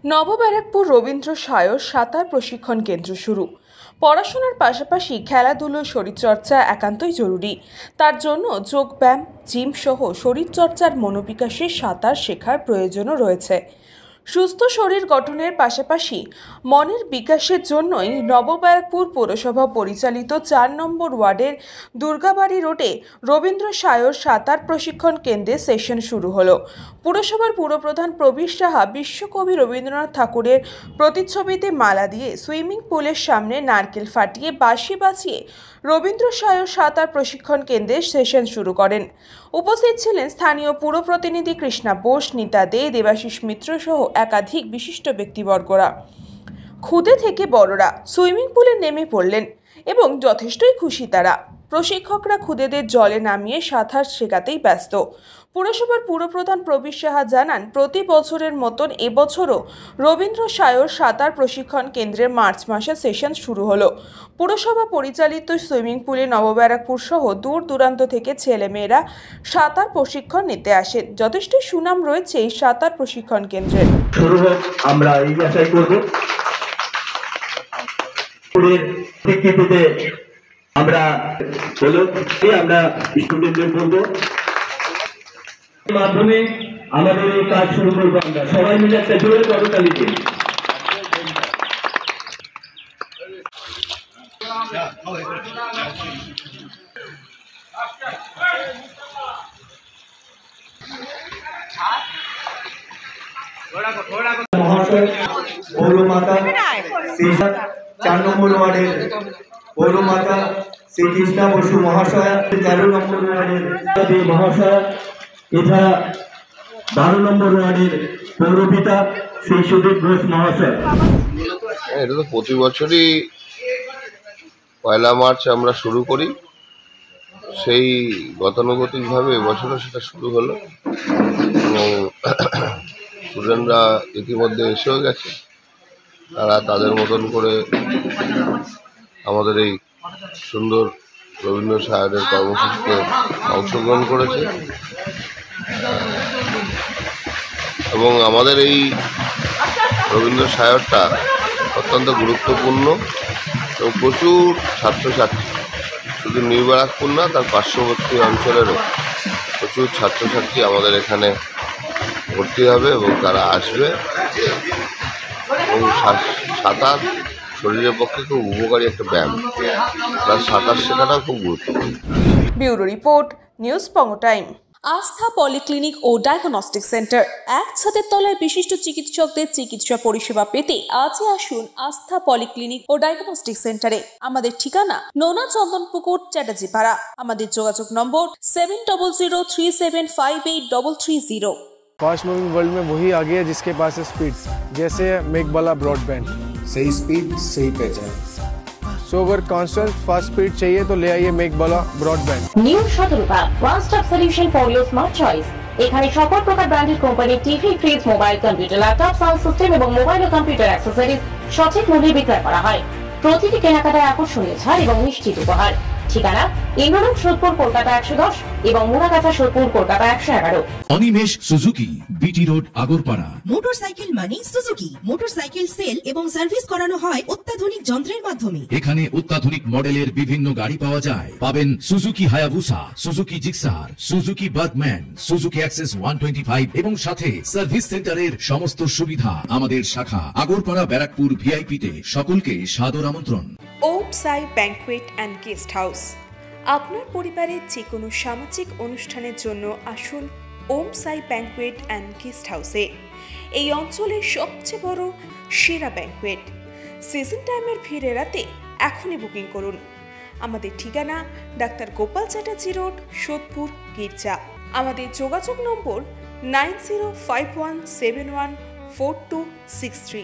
নবব্যারাকপুর রবীন্দ্র সায়র সাঁতার প্রশিক্ষণ কেন্দ্র শুরু। পড়াশোনার পাশাপাশি খেলাধুলো শরীরচর্চা একান্তই জরুরি। তার জন্য যোগব্যায়াম, জিম সহ শরীরচর্চার মনোবিকাশে সাঁতার শেখার প্রয়োজনও রয়েছে। সুস্থ শরীর গঠনের পাশাপাশি মনের বিকাশের জন্যই নবব্যারাকপুর পৌরসভা পরিচালিত ৪ নম্বর ওয়ার্ডের দুর্গাবাড়ি রোডে রবীন্দ্র সায়র সাঁতার প্রশিক্ষণ কেন্দ্রে সেশন শুরু হলো। পুরসভার পুরপ্রধান প্রবীর সাহা বিশ্বকবি রবীন্দ্রনাথ ঠাকুরের প্রতিচ্ছবিতে মালা দিয়ে সুইমিং পুলের সামনে নারকেল ফাটিয়ে বাঁশি বাজিয়ে রবীন্দ্র সায়র সাঁতার প্রশিক্ষণ কেন্দ্রে সেশন শুরু করেন। উপস্থিত ছিলেন স্থানীয় পুর প্রতিনিধি কৃষ্ণা বোস, নিতা দে, দেবাশিস মিত্র সহ একাধিক বিশিষ্ট ব্যক্তিবর্গরা। ক্ষুদে থেকে বড়রা সুইমিং পুলে নেমে পড়লেন এবং যথেষ্টই খুশি তারা। প্রশিক্ষকরা ক্ষুদেদের জলে নামিয়ে সাঁতার শেখাতেই ব্যস্ত। পুরসভার পুরপ্রধান প্রবীর সাহা জানান, প্রতি বছরের মতন এবছরও রবীন্দ্র সায়র সাঁতার প্রশিক্ষণ কেন্দ্রে মার্চ মাসে সেশন শুরু হলো। পুরসভা পরিচালিত সুইমিং পুলে নবব্যারাকপুর সহ দূর দূরান্ত থেকে ছেলেমেয়েরা সাঁতার প্রশিক্ষণ নিতে আসেন। যথেষ্ট সুনাম রয়েছে এই সাঁতার প্রশিক্ষণ কেন্দ্রের। আমরা এই আশাই করব আমরা স্টুডেন্টদের বলবো মাধ্যমে আমাদের এই কাজ শুরু করবো। আমরা সবাই মিলে একটা জোরে করতালি দিই। মহাশয় পৌরমাতা ৪ নম্বর ওয়ার্ডের পৌরমাতা শ্রী কৃষ্ণা বসু মহাশয়া, ১৩ নম্বর ওয়ার্ডের মহাশয়া, এছাড়া ১২ নম্বর ওয়ার্ডের পৌরপিতা শ্রী সুদীপ ঘোষ মহাশয়। এটা তো প্রতি বছরই ১ মার্চ আমরা শুরু করি, সেই গতানুগতিকভাবে এবছরও সেটা শুরু হলো এবং স্টুডেন্টরা ইতিমধ্যে এসেও গেছে। তারা তাদের মতন করে আমাদের এই সুন্দর রবীন্দ্র সায়রের কর্মসূচিতে অংশগ্রহণ করেছে এবং আমাদের এই রবীন্দ্র সায়রটা অত্যন্ত গুরুত্বপূর্ণ এবং প্রচুর ছাত্রছাত্রী, শুধু নিউব্যারাকপুর না, তার পার্শ্ববর্তী অঞ্চলেরও প্রচুর ছাত্রছাত্রী আমাদের এখানে ভর্তি হবে এবং তারা আসবে এবং সাঁতার শরীরের পক্ষে খুব উপকারী একটা ব্যায়াম। তার সাঁতার শেখাটাও খুব গুরুত্বপূর্ণ। Bureau report, news Pongo time. Astha polyclinic ও ডায়াগনস্টিক সেন্টার, এক ছাদের তলায় বিশিষ্ট চিকিৎসকদের চিকিৎসা পরিষেবা পেতে আজই আসুন আস্থা পলিক্লিনিক ও ডায়াগনস্টিক সেন্টারে। আমাদের ঠিকানা নোনা চন্দনপুকুর, চ্যাটার্জিপাড়া। আমাদের যোগাযোগ নম্বর 7003758330। फास्ट मूविंग वर्ल्ड में वही आगे है जिसके पास है स्पीड, जैसे मेघबाला ब्रॉडबैंड। सही स्पीड, सही पहचान। सो अगर कांस्टेंट फास्ट स्पीड चाहिए तो ले आइए Meghbala broadband. New Shatarupa one stop solution for your smart choice. এখানে সকল প্রকার ব্র্যান্ডেড কোম্পানির TV, fridge, mobile, computer, laptop, sound system এবং মোবাইল ও কম্পিউটার অ্যাক্সেসরিজ সঠিক মূল্যে বিক্রয় করা হয়। প্রতিটি কেনাকাটায় আকর্ষণীয় ছাড় এবং নিশ্চিত উপহার। ঠিকানা ইন্দ্রনগর, সোদপুর, কলকাতা ১১০ এবং Muragachha, Sodepur, Kolkata ১১১। Animesh Suzuki, BT road, Agarpara. Motorcycle মানে সুজুকি। মোটরসাইকেল সেল এবং সার্ভিস করানো হয় অত্যাধুনিক যন্ত্রের মাধ্যমে। এখানে অত্যাধুনিক মডেলের বিভিন্ন গাড়ি পাওয়া যায়। পাবেন Suzuki Hayabusa, Suzuki Gixxer, Suzuki Bergman, Suzuki access 125 এবং সাথে সার্ভিস সেন্টারের সমস্ত সুবিধা। আমাদের শাখা আগরপাড়া ব্যারাকপুর ভিআইপি তে। সকলকে সাদর আমন্ত্রণ। ওম সাই ব্যাংকুয়েট অ্যান্ড গেস্ট হাউস। আপনার পরিবারের যে কোনো সামাজিক অনুষ্ঠানের জন্য আসুন ওম সাই ব্যাংকুয়েট অ্যান্ড গেস্ট হাউসে। এই অঞ্চলের সবচেয়ে বড় সেরা ব্যাংকুয়েট। সিজন টাইমের ভিড় এড়াতে এখনই বুকিং করুন। আমাদের ঠিকানা ডাক্তার গোপাল চ্যাটার্জি রোড, সোদপুর, গির্জা। আমাদের যোগাযোগ নম্বর 9051714263।